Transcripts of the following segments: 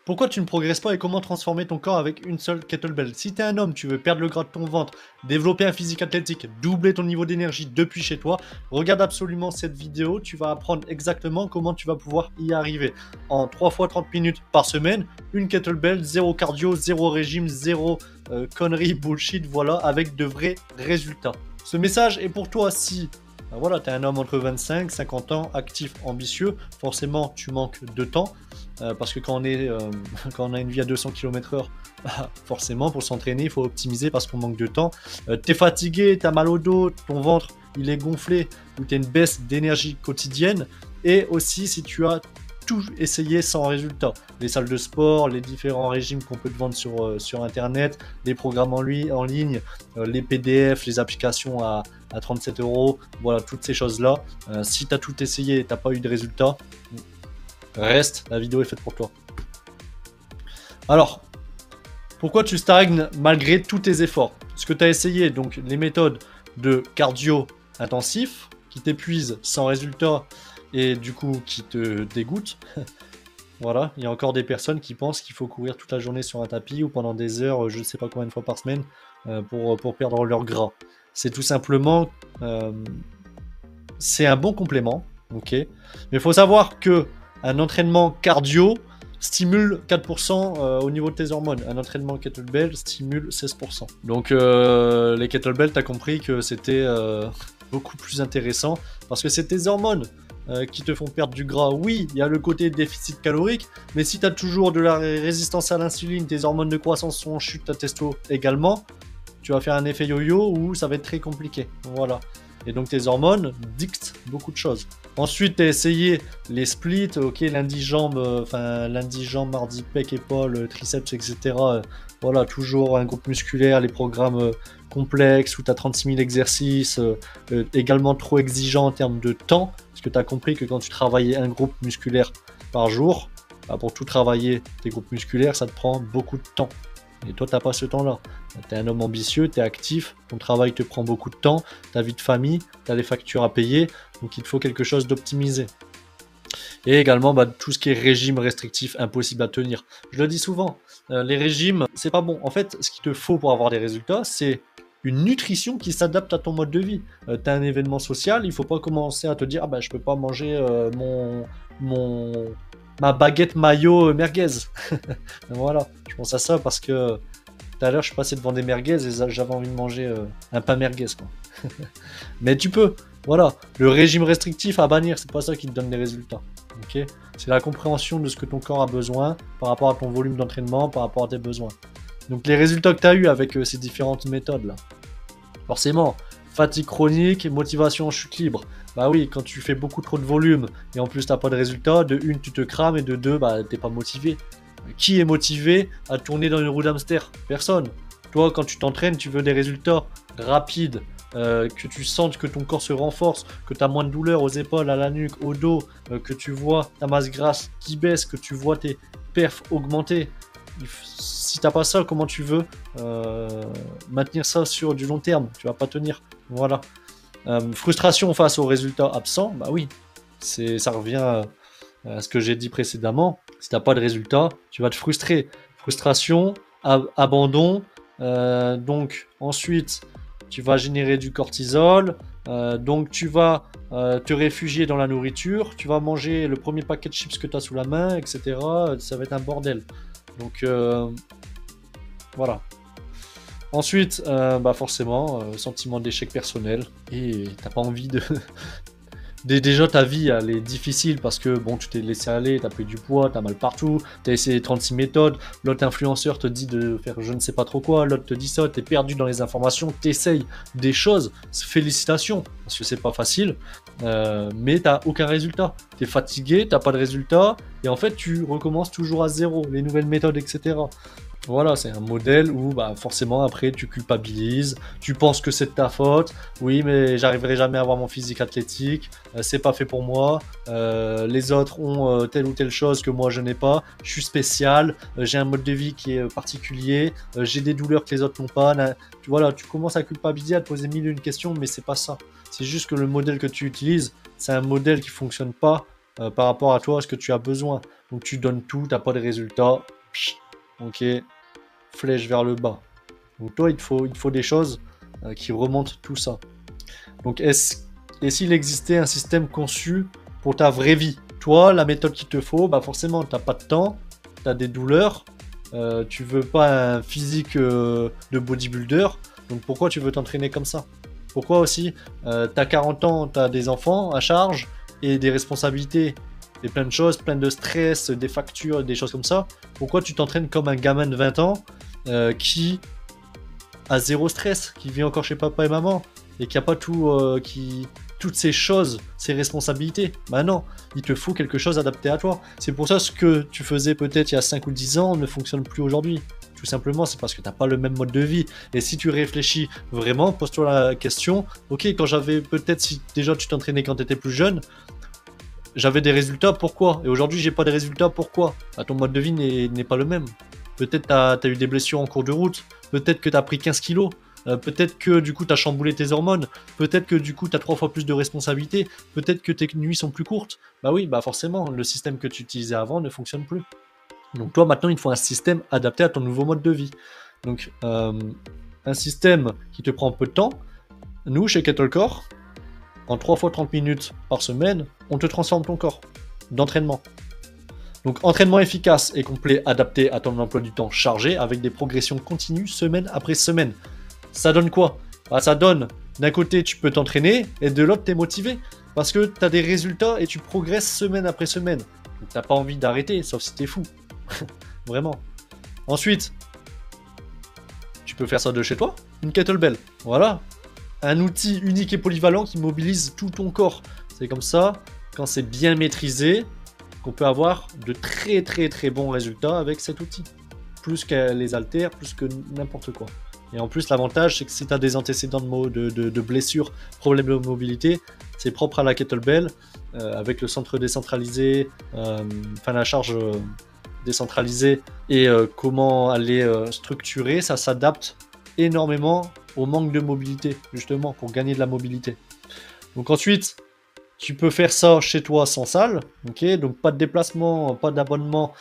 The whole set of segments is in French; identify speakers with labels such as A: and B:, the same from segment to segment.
A: Pourquoi tu ne progresses pas et comment transformer ton corps avec une seule kettlebell? Si tu es un homme, tu veux perdre le gras de ton ventre, développer un physique athlétique, doubler ton niveau d'énergie depuis chez toi, regarde absolument cette vidéo. Tu vas apprendre exactement comment tu vas pouvoir y arriver. En 3 fois 30 minutes par semaine, une kettlebell, zéro cardio, zéro régime, zéro conneries, bullshit, voilà, avec de vrais résultats. Ce message est pour toi si voilà, tu es un homme entre 25 et 50 ans, actif, ambitieux. Forcément, tu manques de temps. Parce que quand on a une vie à 200 km/h, forcément, pour s'entraîner, il faut optimiser parce qu'on manque de temps. Tu es fatigué, tu as mal au dos, ton ventre, il est gonflé, ou tu as une baisse d'énergie quotidienne. Et aussi, si tu as tout essayé sans résultat. Les salles de sport, les différents régimes qu'on peut te vendre sur Internet, les programmes en ligne, les PDF, les applications à 37 €, voilà, toutes ces choses-là. Si tu as tout essayé et tu n'as pas eu de résultat, reste, la vidéo est faite pour toi. Alors, pourquoi tu stagnes malgré tous tes efforts? Ce que tu as essayé, donc les méthodes de cardio intensif, qui t'épuisent sans résultat et du coup qui te dégoûtent. Voilà, il y a encore des personnes qui pensent qu'il faut courir toute la journée sur un tapis ou pendant des heures, je ne sais pas combien de fois par semaine, pour perdre leur gras. C'est tout simplement, c'est un bon complément, ok. Mais il faut savoir que un entraînement cardio stimule 4% au niveau de tes hormones. Un entraînement kettlebell stimule 16%. Donc les kettlebells, tu as compris que c'était beaucoup plus intéressant parce que c'est tes hormones qui te font perdre du gras. Oui, il y a le côté déficit calorique, mais si tu as toujours de la résistance à l'insuline, tes hormones de croissance sont en chute, ta testo également, tu vas faire un effet yo-yo où ça va être très compliqué. Voilà. Et donc tes hormones dictent beaucoup de choses. Ensuite, tu as essayé les splits, ok, lundi jambes, mardi pec, épaules, triceps, etc. Voilà, toujours un groupe musculaire, les programmes complexes où tu as 36 000 exercices, également trop exigeants en termes de temps, parce que tu as compris que quand tu travaillais un groupe musculaire par jour, bah, pour tout travailler tes groupes musculaires, ça te prend beaucoup de temps. Et toi, tu n'as pas ce temps-là. Tu es un homme ambitieux, tu es actif, ton travail te prend beaucoup de temps, ta vie de famille, tu as des factures à payer, donc il te faut quelque chose d'optimisé. Et également, bah, tout ce qui est régime restrictif, impossible à tenir. Je le dis souvent, les régimes, c'est pas bon. En fait, ce qu'il te faut pour avoir des résultats, c'est une nutrition qui s'adapte à ton mode de vie. Tu as un événement social, il faut pas commencer à te dire « Ah bah, je peux pas manger ma baguette mayo merguez. » Voilà, je pense à ça parce que tout à l'heure, je suis passé devant des merguez et j'avais envie de manger un pain merguez, quoi. Mais tu peux, voilà. Le régime restrictif à bannir, c'est pas ça qui te donne des résultats. Okay, c'est la compréhension de ce que ton corps a besoin par rapport à ton volume d'entraînement, par rapport à tes besoins. Donc les résultats que tu as eu avec ces différentes méthodes-là, forcément, fatigue chronique, motivation en chute libre. Bah oui, quand tu fais beaucoup trop de volume et en plus tu n'as pas de résultats, de une, tu te crames et de deux, bah t'es pas motivé. Qui est motivé à tourner dans une roue d'hamster? Personne. Toi, quand tu t'entraînes, tu veux des résultats rapides, que tu sentes que ton corps se renforce, que tu as moins de douleur aux épaules, à la nuque, au dos, que tu vois ta masse grasse qui baisse, que tu vois tes perfs augmenter. Si t'as pas ça, comment tu veux maintenir ça sur du long terme? Tu vas pas tenir. Voilà. Frustration face aux résultats absents, bah oui, ça revient à ce que j'ai dit précédemment. Si t'as pas de résultat, tu vas te frustrer. Frustration, abandon. Donc ensuite, tu vas générer du cortisol. Donc tu vas te réfugier dans la nourriture. Tu vas manger le premier paquet de chips que tu as sous la main, etc. Ça va être un bordel. Donc voilà. Ensuite, bah forcément, sentiment d'échec personnel. Et t'as pas envie de... Déjà, ta vie, elle est difficile parce que bon, tu t'es laissé aller, t'as pris du poids, t'as mal partout, t'as essayé 36 méthodes, l'autre influenceur te dit de faire je ne sais pas trop quoi, l'autre te dit ça, t'es perdu dans les informations, t'essayes des choses, félicitations, parce que c'est pas facile, mais t'as aucun résultat. T'es fatigué, t'as pas de résultat, et en fait, tu recommences toujours à zéro, les nouvelles méthodes, etc. Voilà, c'est un modèle où bah, forcément après tu culpabilises, tu penses que c'est de ta faute, oui mais j'arriverai jamais à avoir mon physique athlétique, c'est pas fait pour moi, les autres ont telle ou telle chose que moi je n'ai pas, je suis spécial, j'ai un mode de vie qui est particulier, j'ai des douleurs que les autres n'ont pas, voilà, tu commences à culpabiliser, à te poser mille et une questions, mais c'est pas ça, c'est juste que le modèle que tu utilises, c'est un modèle qui fonctionne pas par rapport à toi, à ce que tu as besoin. Donc tu donnes tout, tu n'as pas de résultats, ok, flèche vers le bas. Donc toi, il te faut des choses qui remontent tout ça. Donc et s'il existait un système conçu pour ta vraie vie? Toi, la méthode qu'il te faut, bah forcément, t'as pas de temps, t'as des douleurs, tu veux pas un physique de bodybuilder, donc pourquoi tu veux t'entraîner comme ça? Pourquoi aussi t'as 40 ans, t'as des enfants à charge et des responsabilités et plein de choses, plein de stress, des factures, des choses comme ça. Pourquoi tu t'entraînes comme un gamin de 20 ans qui a zéro stress, qui vit encore chez papa et maman et qui a pas toutes ces choses, ces responsabilités? Bah non, il te faut quelque chose adapté à toi. C'est pour ça que ce que tu faisais peut-être il y a 5 ou 10 ans ne fonctionne plus aujourd'hui. Tout simplement, c'est parce que tu n'as pas le même mode de vie. Et si tu réfléchis vraiment, pose-toi la question, ok, quand j'avais peut-être, si déjà tu t'entraînais quand tu étais plus jeune, j'avais des résultats, pourquoi? Et aujourd'hui, j'ai pas de résultats, pourquoi? Bah, ton mode de vie n'est pas le même. Peut-être tu as eu des blessures en cours de route, peut-être que tu as pris 15 kilos, peut-être que du coup tu as chamboulé tes hormones, peut-être que du coup tu as 3 fois plus de responsabilités, peut-être que tes nuits sont plus courtes. Bah oui, bah forcément, le système que tu utilisais avant ne fonctionne plus. Donc toi maintenant il te faut un système adapté à ton nouveau mode de vie. Donc un système qui te prend peu de temps. Nous chez Kettlecore, en 3 fois 30 minutes par semaine, on te transforme ton corps d'entraînement. Donc entraînement efficace et complet adapté à ton emploi du temps chargé avec des progressions continues semaine après semaine. Ça donne quoi? Bah, ça donne, d'un côté tu peux t'entraîner et de l'autre tu es motivé parce que tu as des résultats et tu progresses semaine après semaine. Donc t'as pas envie d'arrêter sauf si t'es fou. Vraiment. Ensuite, tu peux faire ça de chez toi, une kettlebell. Voilà. Un outil unique et polyvalent qui mobilise tout ton corps. C'est comme ça, quand c'est bien maîtrisé, qu'on peut avoir de très très très bons résultats avec cet outil. Plus que les haltères, plus que n'importe quoi. Et en plus, l'avantage, c'est que si tu as des antécédents de blessures, problèmes de mobilité, c'est propre à la kettlebell, avec le centre décentralisé, enfin la charge décentralisée et comment elle est structurée, ça s'adapte énormément au manque de mobilité, justement, pour gagner de la mobilité. Donc ensuite, tu peux faire ça chez toi sans salle, ok? Donc pas de déplacement, pas d'abonnement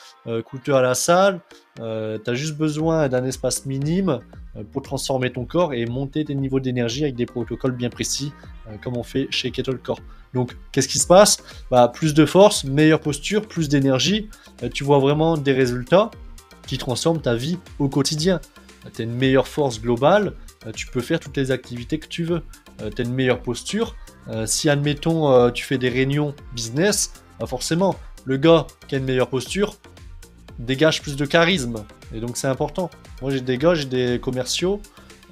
A: coûteux à la salle. Tu as juste besoin d'un espace minime pour transformer ton corps et monter tes niveaux d'énergie avec des protocoles bien précis, comme on fait chez Kettlecore. Donc qu'est-ce qui se passe? Bah, plus de force, meilleure posture, plus d'énergie. Tu vois vraiment des résultats qui transforment ta vie au quotidien. Tu as une meilleure force globale, tu peux faire toutes les activités que tu veux. Tu as une meilleure posture. Si, admettons, tu fais des réunions business, bah forcément, le gars qui a une meilleure posture dégage plus de charisme. Et donc, c'est important. Moi, j'ai des gars, j'ai des commerciaux,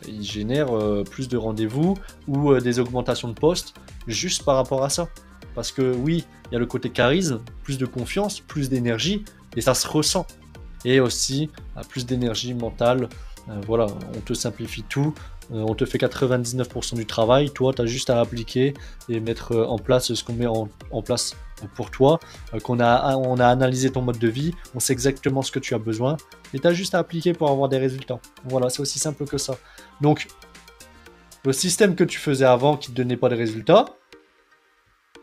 A: ils génèrent plus de rendez-vous ou des augmentations de postes juste par rapport à ça. Parce que oui, il y a le côté charisme, plus de confiance, plus d'énergie, et ça se ressent. Et aussi, plus d'énergie mentale. Voilà, on te simplifie tout. On te fait 99% du travail, toi tu as juste à appliquer et mettre en place ce qu'on met en place pour toi, on a analysé ton mode de vie, on sait exactement ce que tu as besoin et tu as juste à appliquer pour avoir des résultats. Voilà, c'est aussi simple que ça. Donc, le système que tu faisais avant qui ne te donnait pas de résultats,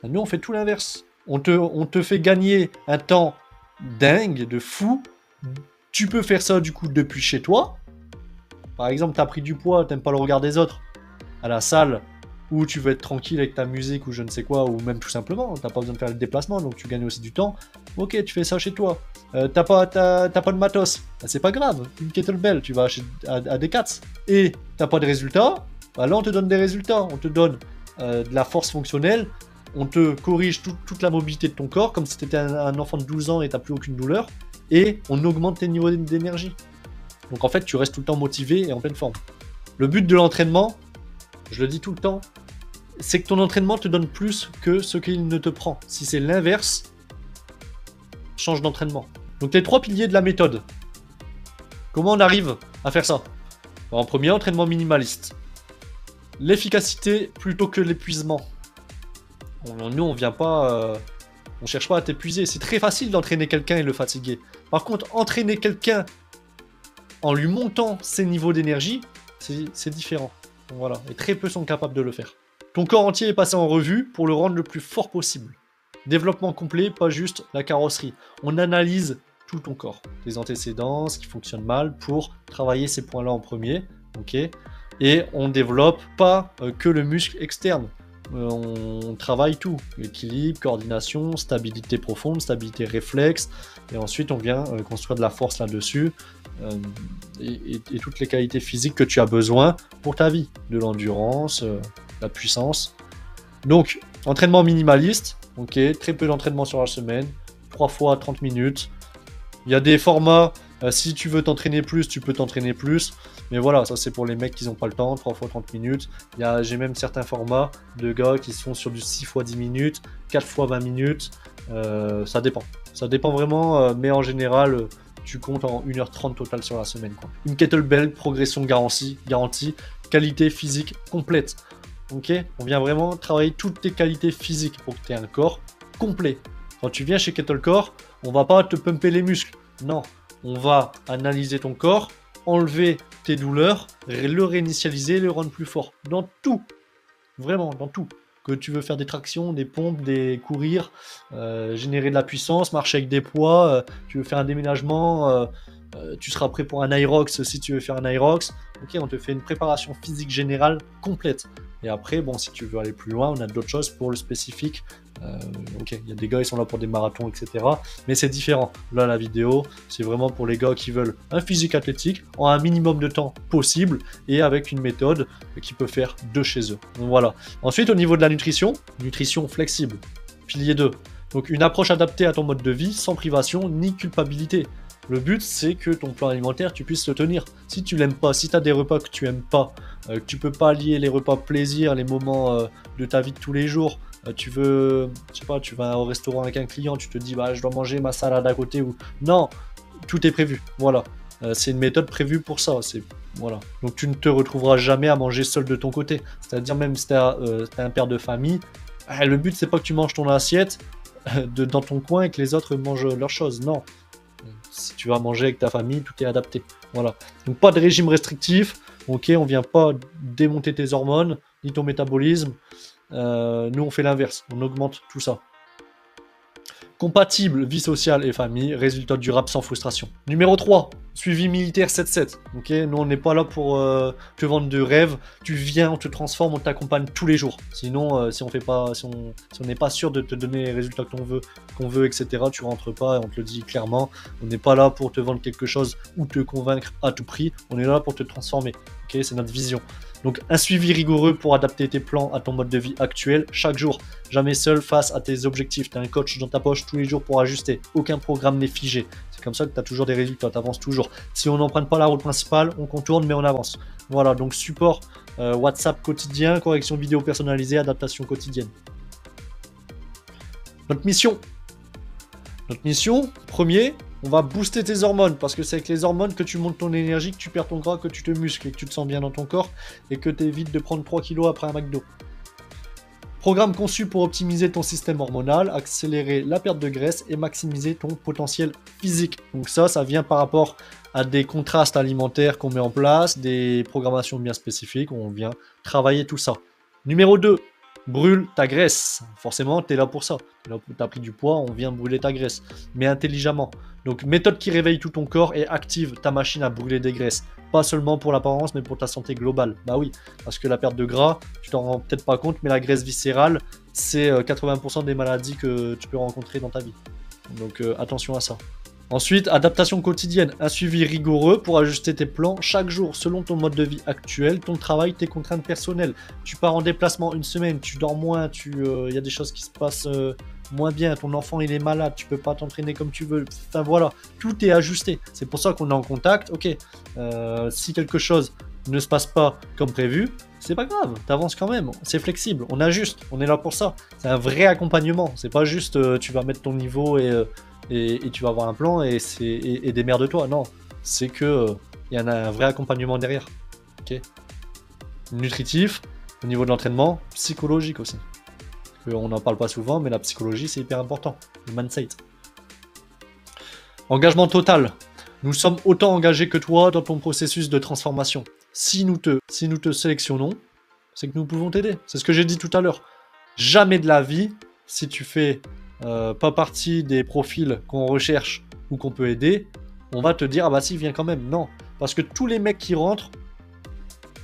A: nous on fait tout l'inverse. On te fait gagner un temps dingue, de fou. Tu peux faire ça du coup depuis chez toi. Par exemple, tu as pris du poids, t'aimes pas le regard des autres à la salle, ou tu veux être tranquille avec ta musique ou je ne sais quoi, ou même tout simplement, t'as pas besoin de faire le déplacement, donc tu gagnes aussi du temps. Ok, tu fais ça chez toi. T'as pas de matos, bah, c'est pas grave. Une kettlebell, tu vas à Decathlon. Et t'as pas de résultats, bah là on te donne des résultats. On te donne de la force fonctionnelle, on te corrige toute la mobilité de ton corps, comme si t'étais un enfant de 12 ans et t'as plus aucune douleur, et on augmente tes niveaux d'énergie. Donc en fait, tu restes tout le temps motivé et en pleine forme. Le but de l'entraînement, je le dis tout le temps, c'est que ton entraînement te donne plus que ce qu'il ne te prend. Si c'est l'inverse, change d'entraînement. Donc les 3 piliers de la méthode. Comment on arrive à faire ça? En premier, entraînement minimaliste. L'efficacité plutôt que l'épuisement. Nous, on vient pas... on cherche pas à t'épuiser. C'est très facile d'entraîner quelqu'un et le fatiguer. Par contre, entraîner quelqu'un en lui montant ses niveaux d'énergie, c'est différent. Donc voilà, et très peu sont capables de le faire. Ton corps entier est passé en revue pour le rendre le plus fort possible. Développement complet, pas juste la carrosserie. On analyse tout ton corps, tes antécédents, ce qui fonctionne mal, pour travailler ces points-là en premier, ok? Et on développe pas que le muscle externe. On travaille tout, équilibre, coordination, stabilité profonde, stabilité réflexe, et ensuite on vient construire de la force là-dessus, et toutes les qualités physiques que tu as besoin pour ta vie, de l'endurance, la puissance. Donc, entraînement minimaliste, ok, très peu d'entraînement sur la semaine, 3 fois 30 minutes. Il y a des formats, si tu veux t'entraîner plus, tu peux t'entraîner plus. Mais voilà, ça c'est pour les mecs qui n'ont pas le temps, 3 fois 30 minutes. J'ai même certains formats de gars qui sont sur du 6 fois 10 minutes, 4 fois 20 minutes. Ça dépend. Ça dépend vraiment, mais en général, tu comptes en 1h30 total sur la semaine, quoi. Une kettlebell, progression garantie, qualité physique complète. Ok, on vient vraiment travailler toutes tes qualités physiques pour que tu aies un corps complet. Quand tu viens chez Kettlecore, on va pas te pumper les muscles. Non, on va analyser ton corps, enlever tes douleurs, le réinitialiser, le rendre plus fort. Dans tout. Vraiment, dans tout. Que tu veux faire des tractions, des pompes, des courir, générer de la puissance, marcher avec des poids, tu veux faire un déménagement, tu seras prêt pour un Irox si tu veux faire un Irox. Ok, on te fait une préparation physique générale complète. Et après, bon, si tu veux aller plus loin, on a d'autres choses pour le spécifique. Ok, il y a des gars, ils sont là pour des marathons, etc. Mais c'est différent. Là, la vidéo, c'est vraiment pour les gars qui veulent un physique athlétique en un minimum de temps possible et avec une méthode qui peut faire de chez eux. Donc voilà. Ensuite, au niveau de la nutrition flexible. Pilier 2. Donc une approche adaptée à ton mode de vie, sans privation ni culpabilité. Le but, c'est que ton plan alimentaire, tu puisses le tenir. Si tu l'aimes pas, si tu as des repas que tu aimes pas, que tu peux pas lier les repas plaisir, les moments de ta vie de tous les jours, tu veux, je sais pas, tu vas au restaurant avec un client, tu te dis, bah, je dois manger ma salade à côté, ou non, tout est prévu, voilà. C'est une méthode prévue pour ça, voilà. Donc tu ne te retrouveras jamais à manger seul de ton côté. C'est-à-dire même si tu as un père de famille, le but, c'est pas que tu manges ton assiette dans ton coin et que les autres mangent leurs choses, non. Si tu vas manger avec ta famille, tout est adapté. Voilà. Donc pas de régime restrictif. Ok, on vient pas démonter tes hormones ni ton métabolisme. Nous on fait l'inverse. On augmente tout ça. Compatible vie sociale et famille. Résultat durable sans frustration. Numéro 3. Suivi militaire 7-7. Ok, nous on n'est pas là pour te vendre de rêves. Tu viens, on te transforme, on t'accompagne tous les jours. Sinon, si on n'est pas sûr de te donner les résultats qu'on veut, etc., tu rentres pas, et on te le dit clairement. On n'est pas là pour te vendre quelque chose ou te convaincre à tout prix. On est là pour te transformer. Ok, c'est notre vision. Donc un suivi rigoureux pour adapter tes plans à ton mode de vie actuel chaque jour. Jamais seul face à tes objectifs. Tu as un coach dans ta poche tous les jours pour ajuster. Aucun programme n'est figé. C'est comme ça que tu as toujours des résultats, tu avances toujours. Si on n'emprunte pas la route principale, on contourne mais on avance. Voilà, donc support WhatsApp quotidien, correction vidéo personnalisée, adaptation quotidienne. Notre mission, premier, on va booster tes hormones, parce que c'est avec les hormones que tu montes ton énergie, que tu perds ton gras, que tu te muscles et que tu te sens bien dans ton corps et que tu évites de prendre 3 kilos après un McDo. Programme conçu pour optimiser ton système hormonal, accélérer la perte de graisse et maximiser ton potentiel physique. Donc ça vient par rapport à des contrastes alimentaires qu'on met en place, des programmations bien spécifiques, où on vient travailler tout ça. Numéro 2, brûle ta graisse. Forcément, tu es là pour ça. Tu as pris du poids, on vient brûler ta graisse, mais intelligemment. Donc méthode qui réveille tout ton corps et active ta machine à brûler des graisses. Pas seulement pour l'apparence, mais pour ta santé globale. Bah oui, parce que la perte de gras, tu t'en rends peut-être pas compte, mais la graisse viscérale, c'est 80% des maladies que tu peux rencontrer dans ta vie. Donc attention à ça. Ensuite, adaptation quotidienne, un suivi rigoureux pour ajuster tes plans chaque jour selon ton mode de vie actuel, ton travail, tes contraintes personnelles. Tu pars en déplacement une semaine, tu dors moins, y a des choses qui se passent moins bien, ton enfant il est malade, tu peux pas t'entraîner comme tu veux. Enfin voilà, tout est ajusté. C'est pour ça qu'on est en contact. Ok, si quelque chose ne se passe pas comme prévu, c'est pas grave, t'avances quand même, c'est flexible, on ajuste, on est là pour ça. C'est un vrai accompagnement, c'est pas juste tu vas mettre ton niveau et tu vas avoir un plan et démerde-toi. Non, c'est que il y en a un vrai accompagnement derrière. Ok. Nutritif, au niveau de l'entraînement, psychologique aussi. On n'en parle pas souvent, mais la psychologie c'est hyper important. Le mindset. Engagement total. Nous sommes autant engagés que toi dans ton processus de transformation. Si nous te sélectionnons, c'est que nous pouvons t'aider. C'est ce que j'ai dit tout à l'heure. Jamais de la vie, si tu fais pas partie des profils qu'on recherche ou qu'on peut aider, on va te dire, ah bah si, viens quand même. Non, parce que tous les mecs qui rentrent,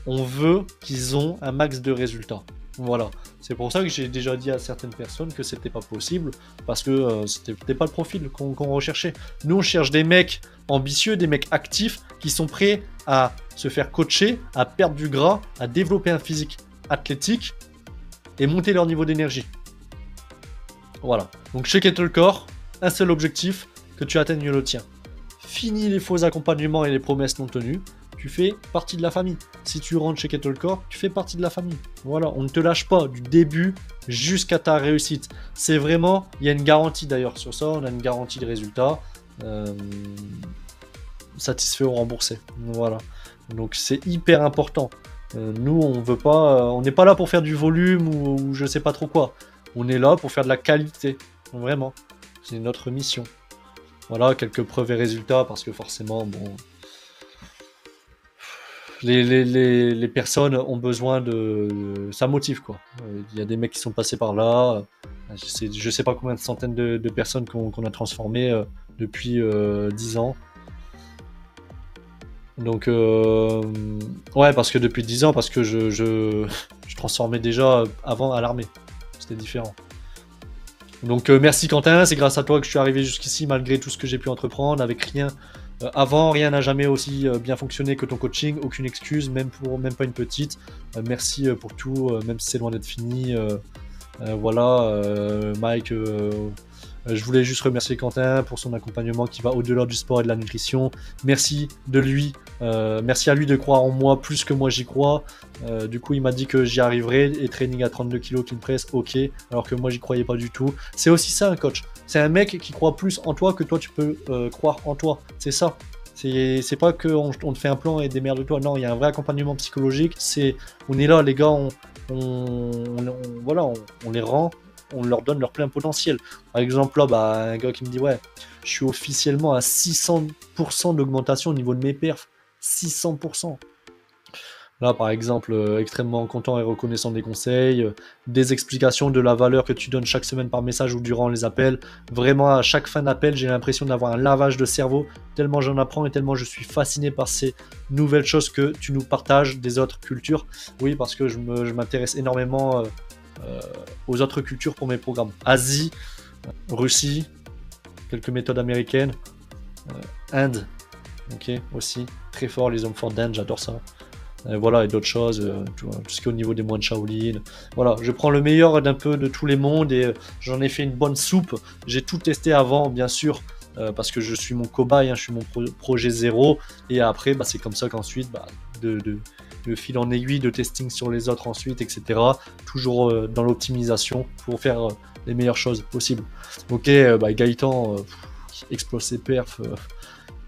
A: on veut qu'ils ont un max de résultats. Voilà. C'est pour ça que j'ai déjà dit à certaines personnes que c'était pas possible, parce que c'était pas le profil qu'on recherchait. Nous, on cherche des mecs ambitieux, des mecs actifs, qui sont prêts à se faire coacher, à perdre du gras, à développer un physique athlétique et monter leur niveau d'énergie. Voilà. Donc chez Kettlecore, un seul objectif, que tu atteignes le tien. Fini les faux accompagnements et les promesses non tenues. Tu fais partie de la famille. Si tu rentres chez Kettlecore, tu fais partie de la famille. Voilà, on ne te lâche pas du début jusqu'à ta réussite. C'est vraiment, il y a une garantie d'ailleurs sur ça, on a une garantie de résultat. Satisfait ou remboursé. Voilà. Donc c'est hyper important. Nous, on veut pas, on n'est pas là pour faire du volume ou je sais pas trop quoi. On est là pour faire de la qualité. Vraiment. C'est notre mission. Voilà, quelques preuves et résultats parce que forcément, bon. Les personnes ont besoin de. Ça motive quoi. Il y a des mecs qui sont passés par là. Je sais pas combien de centaines de personnes qu'on a transformées depuis 10 ans. Donc, ouais, parce que depuis 10 ans, parce que je transformais déjà avant à l'armée. C'était différent. Donc, merci Quentin, c'est grâce à toi que je suis arrivé jusqu'ici, malgré tout ce que j'ai pu entreprendre, avec rien. Avant, rien n'a jamais aussi bien fonctionné que ton coaching, aucune excuse, même pas une petite. Merci pour tout, même si c'est loin d'être fini. Voilà, Mike, je voulais juste remercier Quentin pour son accompagnement qui va au-delà du sport et de la nutrition. Merci de lui, merci à lui de croire en moi plus que moi j'y crois. Du coup, il m'a dit que j'y arriverais et training à 32 kg clean press, ok, alors que moi j'y croyais pas du tout. C'est aussi ça un coach. C'est un mec qui croit plus en toi que toi tu peux croire en toi. C'est ça. C'est pas qu'on te fait un plan et démerde-toi. Non, il y a un vrai accompagnement psychologique. On est là, les gars, voilà, on les rend, on leur donne leur plein potentiel. Par exemple, là, bah, un gars qui me dit ouais, je suis officiellement à 600% d'augmentation au niveau de mes perfs. 600%. Là, par exemple, extrêmement content et reconnaissant des conseils, des explications de la valeur que tu donnes chaque semaine par message ou durant les appels. Vraiment, à chaque fin d'appel, j'ai l'impression d'avoir un lavage de cerveau, tellement j'en apprends et tellement je suis fasciné par ces nouvelles choses que tu nous partages des autres cultures. Oui, parce que je m'intéresse énormément aux autres cultures pour mes programmes. Asie, Russie, quelques méthodes américaines, Inde, ok, aussi, très fort les hommes forts d'Inde, j'adore ça. Voilà, et d'autres choses, tout ce qui est au niveau des moines Shaolin. Voilà, je prends le meilleur d'un peu de tous les mondes et j'en ai fait une bonne soupe. J'ai tout testé avant, bien sûr, parce que je suis mon cobaye, hein, je suis mon projet zéro. Et après, bah, c'est comme ça qu'ensuite, bah, de fil en aiguille, de testing sur les autres ensuite, etc. Toujours dans l'optimisation pour faire les meilleures choses possibles. Ok, bah, Gaëtan explose ses perfs,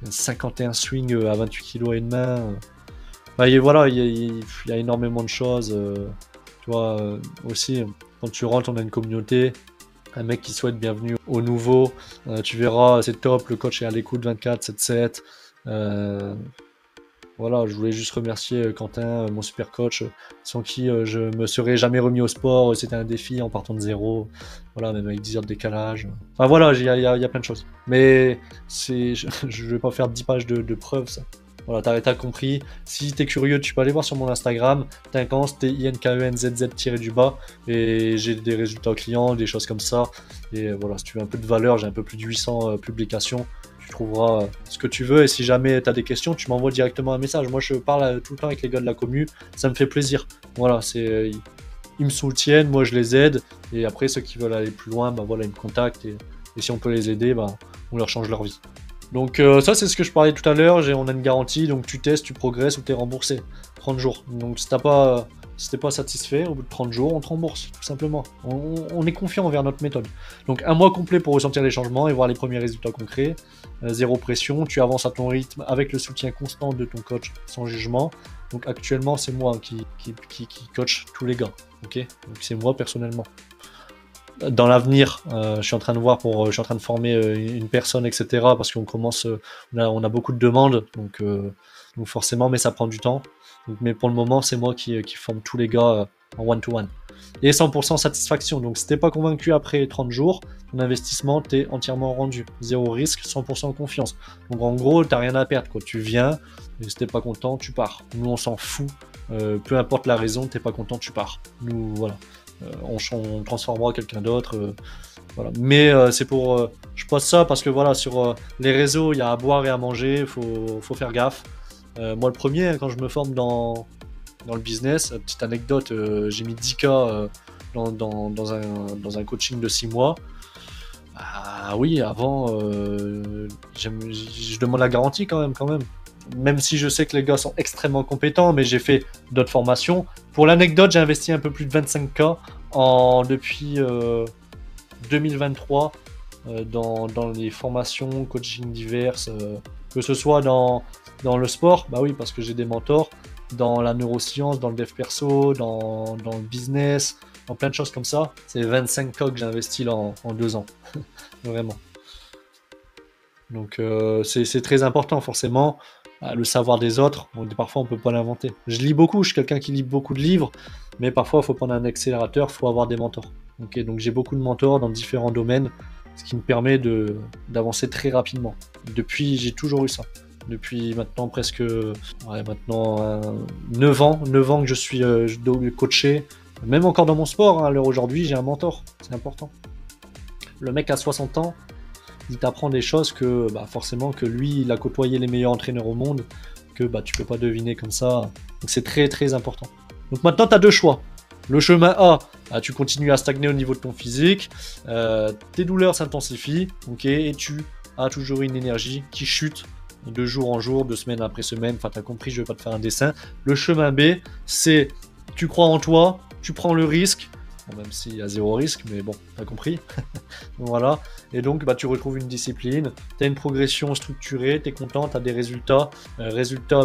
A: 51 swings à 28 kg et une main. Bah, voilà, il y a énormément de choses. Tu vois, aussi, quand tu rentres, on a une communauté. Un mec qui souhaite bienvenue au nouveau. Tu verras, c'est top. Le coach est à l'écoute 24/7. Voilà, je voulais juste remercier Quentin, mon super coach, sans qui je me serais jamais remis au sport. C'était un défi en partant de zéro. Voilà, même avec 10 heures de décalage. Enfin voilà, il y a plein de choses. Mais je vais pas faire 10 pages de preuves, ça. Voilà, t'as compris. Si t'es curieux, tu peux aller voir sur mon Instagram, Tinkenz, TINKENZZ-du-bas, et j'ai des résultats clients, des choses comme ça. Et voilà, si tu veux un peu de valeur, j'ai un peu plus de 800 publications. Tu trouveras ce que tu veux. Et si jamais t'as des questions, tu m'envoies directement un message. Moi, je parle tout le temps avec les gars de la commu. Ça me fait plaisir. Voilà, ils me soutiennent, moi je les aide. Et après, ceux qui veulent aller plus loin, bah voilà, ils me contactent. Et si on peut les aider, bah, on leur change leur vie. Donc ça c'est ce que je parlais tout à l'heure, on a une garantie, donc tu testes, tu progresses ou tu es remboursé. 30 jours. Donc si t'es pas satisfait, au bout de 30 jours, on te rembourse, tout simplement. On est confiant envers notre méthode. Donc un mois complet pour ressentir les changements et voir les premiers résultats concrets. Zéro pression, tu avances à ton rythme avec le soutien constant de ton coach sans jugement. Donc actuellement c'est moi qui coach tous les gars. Ok, donc c'est moi personnellement. Dans l'avenir, je suis en train de voir je suis en train de former une personne, etc. Parce qu'on commence, on a beaucoup de demandes, donc forcément, mais ça prend du temps. Donc, mais pour le moment, c'est moi qui forme tous les gars en one-to-one. et 100% satisfaction. Donc si t'es pas convaincu après 30 jours, ton investissement t'es entièrement rendu. 0 risque, 100% confiance. Donc en gros, t'as rien à perdre, quoi. Tu viens, et si t'es pas content, tu pars. Nous, on s'en fout. Peu importe la raison, t'es pas content, tu pars. Nous, voilà. On transformera quelqu'un d'autre. Voilà. Mais c'est pour... je pose ça parce que voilà, sur les réseaux, il y a à boire et à manger, faut faire gaffe. Moi, le premier, hein, quand je me forme dans le business, petite anecdote, j'ai mis 10K dans un coaching de 6 mois. Ah oui, avant, je demande la garantie quand même. Même si je sais que les gars sont extrêmement compétents, mais j'ai fait d'autres formations. Pour l'anecdote, j'ai investi un peu plus de 25K depuis 2023 dans les formations, coaching diverses, que ce soit dans le sport, bah oui, parce que j'ai des mentors, dans la neuroscience, dans le dev perso, dans le business, dans plein de choses comme ça. C'est 25K que j'ai investi là en 2 ans, vraiment. Donc c'est très important forcément, le savoir des autres, parfois on peut pas l'inventer. Je lis beaucoup, je suis quelqu'un qui lit beaucoup de livres, mais parfois il faut prendre un accélérateur, il faut avoir des mentors. Okay, donc j'ai beaucoup de mentors dans différents domaines, ce qui me permet d'avancer très rapidement. J'ai toujours eu ça. Depuis maintenant presque 9 ans que je suis coaché. Même encore dans mon sport, hein, à l'heure aujourd'hui, j'ai un mentor, c'est important. Le mec a 60 ans, il t'apprend des choses que forcément que lui, il a côtoyé les meilleurs entraîneurs au monde, que tu peux pas deviner comme ça. Donc c'est très très important. Donc maintenant, tu as 2 choix. Le chemin A, tu continues à stagner au niveau de ton physique, tes douleurs s'intensifient, et tu as toujours une énergie qui chute de jour en jour, de semaine après semaine. Enfin, t'as compris, je vais pas te faire un dessin. Le chemin B, c'est tu crois en toi, tu prends le risque, même s'il y a 0 risque, mais bon, t'as compris. Voilà. Et donc, tu retrouves une discipline, t'as une progression structurée, t'es content, t'as des résultats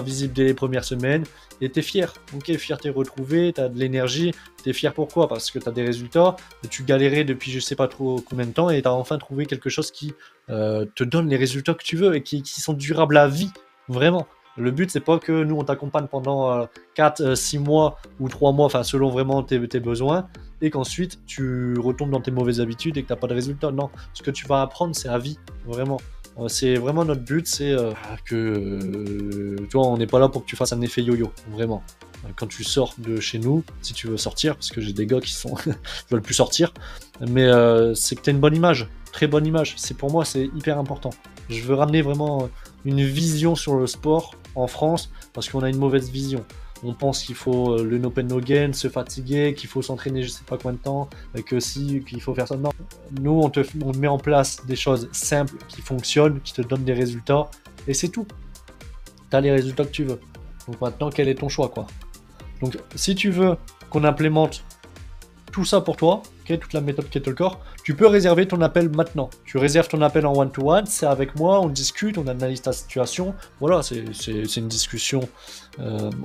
A: visibles dès les premières semaines, et t'es fier. Fier, t'es retrouvé, t'as de l'énergie, t'es fier pourquoi? Parce que t'as des résultats, et tu galérais depuis je sais pas trop combien de temps, et t'as enfin trouvé quelque chose qui te donne les résultats que tu veux, et qui sont durables à vie, vraiment. Le but, c'est pas que nous, on t'accompagne pendant 4, 6 mois ou 3 mois, enfin, selon vraiment tes besoins, et qu'ensuite, tu retombes dans tes mauvaises habitudes et que t'as pas de résultats. Non, ce que tu vas apprendre, c'est à vie, vraiment. C'est vraiment notre but, c'est que, tu vois, on n'est pas là pour que tu fasses un effet yo-yo, vraiment. Quand tu sors de chez nous, si tu veux sortir, parce que j'ai des gars qui veulent plus sortir, mais c'est que tu as une bonne image, très bonne image. Pour moi, c'est hyper important. Je veux ramener vraiment une vision sur le sport en France, parce qu'on a une mauvaise vision. On pense qu'il faut le no pain no gain, se fatiguer, qu'il faut s'entraîner je sais pas combien de temps, qu'il faut faire ça. Non, nous on met en place des choses simples qui fonctionnent, qui te donnent des résultats, et c'est tout. Tu as les résultats que tu veux. Donc maintenant, quel est ton choix, quoi? Donc si tu veux qu'on implémente tout ça pour toi, toute la méthode Kettle Core, tu peux réserver ton appel maintenant. Tu réserves ton appel en one-to-one, c'est avec moi, on discute, on analyse ta situation. Voilà, c'est une discussion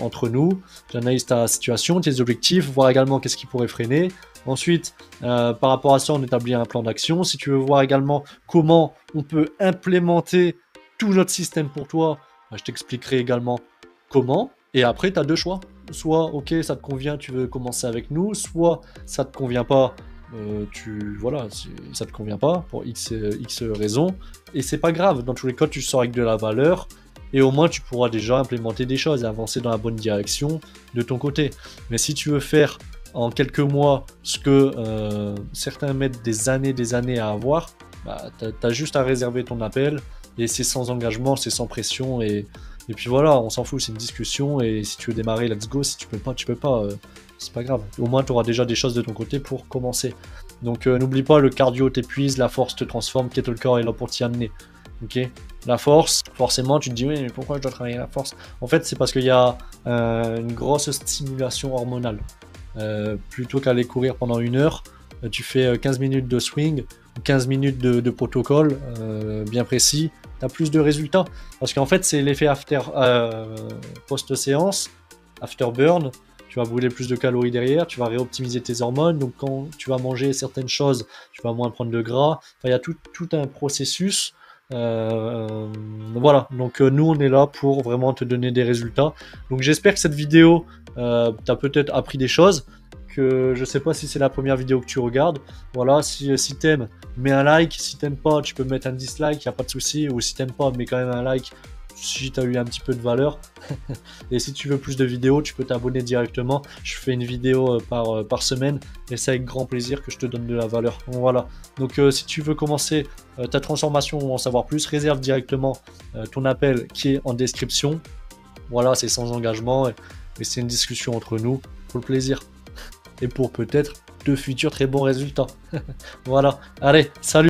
A: entre nous. J'analyse ta situation, tes objectifs, voir également qu'est-ce qui pourrait freiner. Ensuite, par rapport à ça, on établit un plan d'action. Si tu veux voir également comment on peut implémenter tout notre système pour toi, je t'expliquerai également comment. Et après, tu as 2 choix. Soit, ok, ça te convient, tu veux commencer avec nous, soit ça te convient pas, ça te convient pas pour X raisons, et c'est pas grave, dans tous les cas, tu sors avec de la valeur, et au moins tu pourras déjà implémenter des choses et avancer dans la bonne direction de ton côté. Mais si tu veux faire en quelques mois ce que certains mettent des années à avoir, t'as juste à réserver ton appel, et c'est sans engagement, c'est sans pression, et puis voilà, on s'en fout, c'est une discussion, et si tu veux démarrer, let's go, si tu peux pas, c'est pas grave. Au moins, tu auras déjà des choses de ton côté pour commencer. Donc n'oublie pas, le cardio t'épuise, la force te transforme, Kettle Core est là pour t'y amener. Ok, la force, forcément, tu te dis, oui, mais pourquoi je dois travailler la force? En fait, c'est parce qu'il y a une grosse stimulation hormonale. Plutôt qu'aller courir pendant 1 heure, tu fais 15 minutes de swing, 15 minutes de protocole bien précis, tu as plus de résultats. Parce qu'en fait, c'est l'effet post-séance, after burn. Tu vas brûler plus de calories derrière, tu vas réoptimiser tes hormones. Donc, quand tu vas manger certaines choses, tu vas moins prendre de gras. Enfin, il y a tout un processus. Voilà. Donc, nous, on est là pour vraiment te donner des résultats. Donc, j'espère que cette vidéo tu as peut-être appris des choses, que je sais pas si c'est la première vidéo que tu regardes. Voilà, si t'aimes, mets un like. Si t'aimes pas, tu peux mettre un dislike, y a pas de souci. Ou si t'aimes pas, mets quand même un like si tu as eu un petit peu de valeur. Et si tu veux plus de vidéos, tu peux t'abonner directement. Je fais une vidéo par semaine et c'est avec grand plaisir que je te donne de la valeur. Bon, voilà. Donc si tu veux commencer ta transformation ou en savoir plus, réserve directement ton appel qui est en description. Voilà, c'est sans engagement et c'est une discussion entre nous pour le plaisir et pour peut-être de futurs très bons résultats. Voilà, allez, salut!